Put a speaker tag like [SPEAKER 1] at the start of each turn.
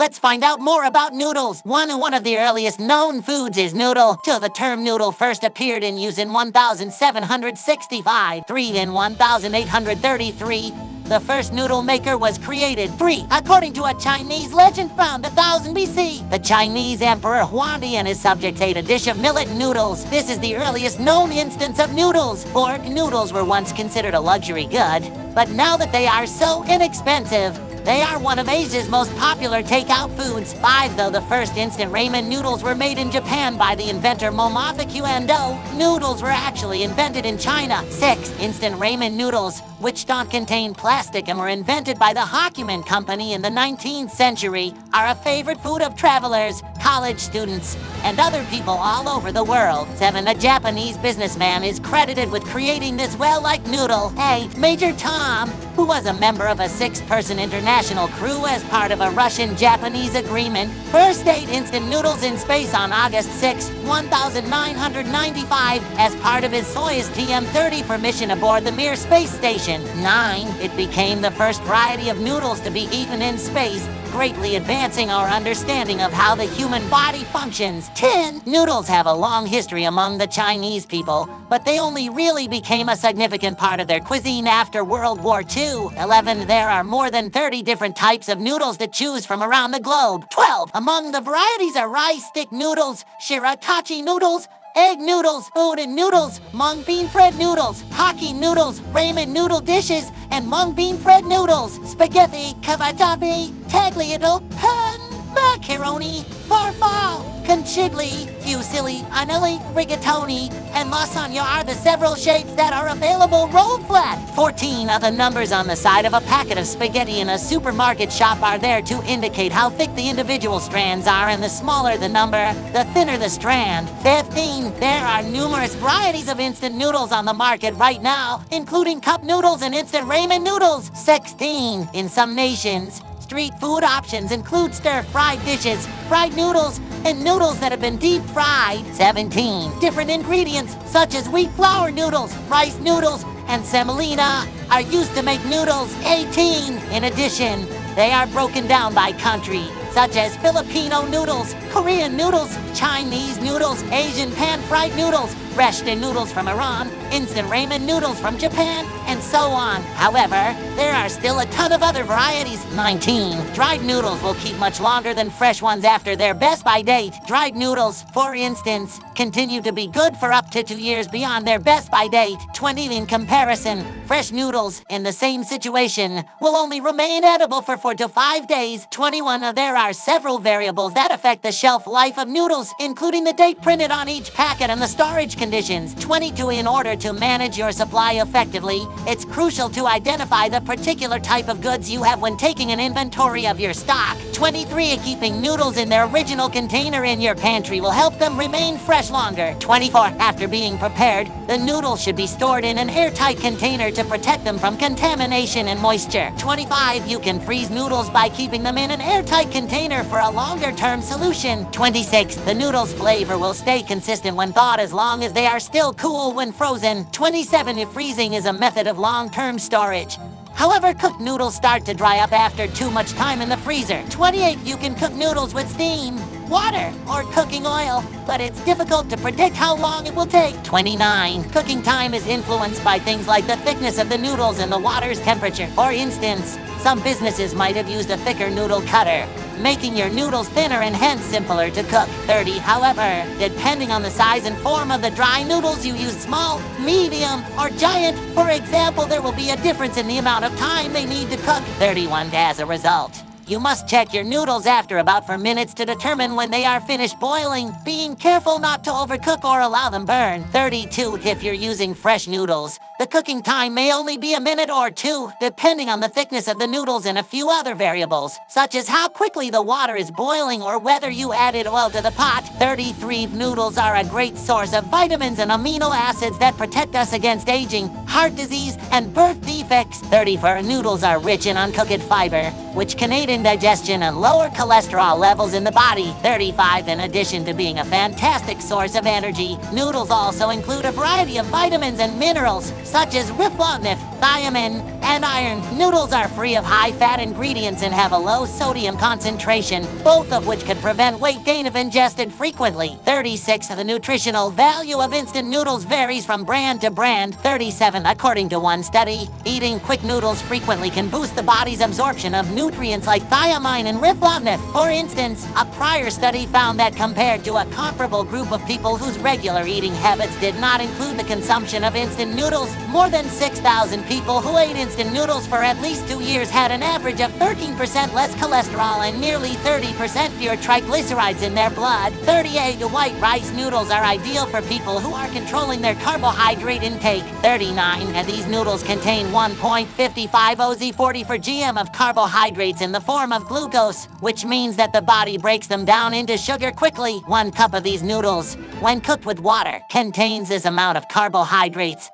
[SPEAKER 1] let's find out more about noodles. One of the earliest known foods is noodle. Till the term noodle first appeared in use in 1765, 3 in 1833. The first noodle maker was created. 3. According to a Chinese legend found 1000 BC, the Chinese Emperor Huangdi and his subjects ate a dish of millet noodles. This is the earliest known instance of noodles. Pork noodles were once considered a luxury good, but now that they are so inexpensive, they are one of Asia's most popular takeout foods. 5. Though the first instant ramen noodles were made in Japan by the inventor Momotaro Ando, noodles were actually invented in China. 6. Instant ramen noodles, which don't contain plastic and were invented by the Hakumen Company in the 19th century, are a favorite food of travelers, college students, and other people all over the world. 7. A Japanese businessman is credited with creating this well-liked noodle. 8. Major Tom, who was a member of a 6-person international crew as part of a Russian-Japanese agreement, first ate instant noodles in space on August 6, 1995, as part of his Soyuz TM-30 mission aboard the Mir space station. 9. It became the first variety of noodles to be eaten in space, greatly advancing our understanding of how the human body functions. 10. Noodles have a long history among the Chinese people, but they only really became a significant part of their cuisine after World War II. 11. There are more than 30 different types of noodles to choose from around the globe. 12. Among the varieties are rice stick noodles, shirataki noodles, egg noodles, udon noodles, mung bean bread noodles, hockey noodles, ramen noodle dishes, and mung bean bread noodles, spaghetti, cavatappi, tagliatelle, pan, macaroni, farfalle, conchigli, fusilli, anelli, rigatoni, and lasagna are the several shapes that are available rolled flat. 14 of the numbers on the side of a packet of spaghetti in a supermarket shop are there to indicate how thick the individual strands are, and the smaller the number, the thinner the strand. 15. There are numerous varieties of instant noodles on the market right now, including cup noodles and instant ramen noodles. 16. In some nations, street food options include stir-fried dishes, fried noodles, and noodles that have been deep-fried. 17. Different ingredients, such as wheat flour noodles, rice noodles, and semolina, are used to make noodles. 18. In addition, they are broken down by country, such as Filipino noodles, Korean noodles, Chinese noodles, Asian pan-fried noodles, Russian noodles from Iran, instant ramen noodles from Japan, and so on. However, there are still a ton of other varieties. 19. Dried noodles will keep much longer than fresh ones after their best-by date. Dried noodles, for instance, continue to be good for up to 2 years beyond their best-by date. 20. In comparison, fresh noodles in the same situation will only remain edible for 4 to 5 days. 21. There are several variables that affect the shelf life of noodles, including the date printed on each packet and the storage conditions. 22. In order to manage your supply effectively, it's crucial to identify the particular type of goods you have when taking an inventory of your stock. 23. Keeping noodles in their original container in your pantry will help them remain fresh longer. 24. After being prepared, the noodles should be stored in an airtight container to protect them from contamination and moisture. 25. You can freeze noodles by keeping them in an airtight container for a longer-term solution. 26. The noodles' flavor will stay consistent when thawed as long as they are still cool when frozen. 27. Freezing is a method of long-term storage. However, cooked noodles start to dry up after too much time in the freezer. 28. You can cook noodles with steam, water, or cooking oil, but it's difficult to predict how long it will take. 29. Cooking time is influenced by things like the thickness of the noodles and the water's temperature. For instance, some businesses might have used a thicker noodle cutter, making your noodles thinner and hence simpler to cook. 30. However, depending on the size and form of the dry noodles, you use small, medium, or giant. For example, there will be a difference in the amount of time they need to cook. 31. As a result, you must check your noodles after about 4 minutes to determine when they are finished boiling, being careful not to overcook or allow them burn. 32. If you're using fresh noodles, the cooking time may only be a minute or 2, depending on the thickness of the noodles and a few other variables, such as how quickly the water is boiling or whether you added oil to the pot. 33. Noodles are a great source of vitamins and amino acids that protect us against aging, heart disease, and birth defects. 34. Noodles are rich in uncooked fiber, which can aid in digestion and lower cholesterol levels in the body. 35. In addition to being a fantastic source of energy, noodles also include a variety of vitamins and minerals, such as riboflavin, thiamine, and iron. Noodles are free of high-fat ingredients and have a low sodium concentration, both of which can prevent weight gain if ingested frequently. 36. The nutritional value of instant noodles varies from brand to brand. 37. According to one study, eating quick noodles frequently can boost the body's absorption of nutrients like thiamine and riboflavin. For instance, a prior study found that compared to a comparable group of people whose regular eating habits did not include the consumption of instant noodles, more than 6,000 people who ate instant noodles for at least 2 years had an average of 13% less cholesterol and nearly 30% fewer triglycerides in their blood. 38. White rice noodles are ideal for people who are controlling their carbohydrate intake. 39. And these noodles contain 1.55 OZ40 per GM of carbohydrates in the form of glucose, which means that the body breaks them down into sugar quickly. 1 cup of these noodles, when cooked with water, contains this amount of carbohydrates.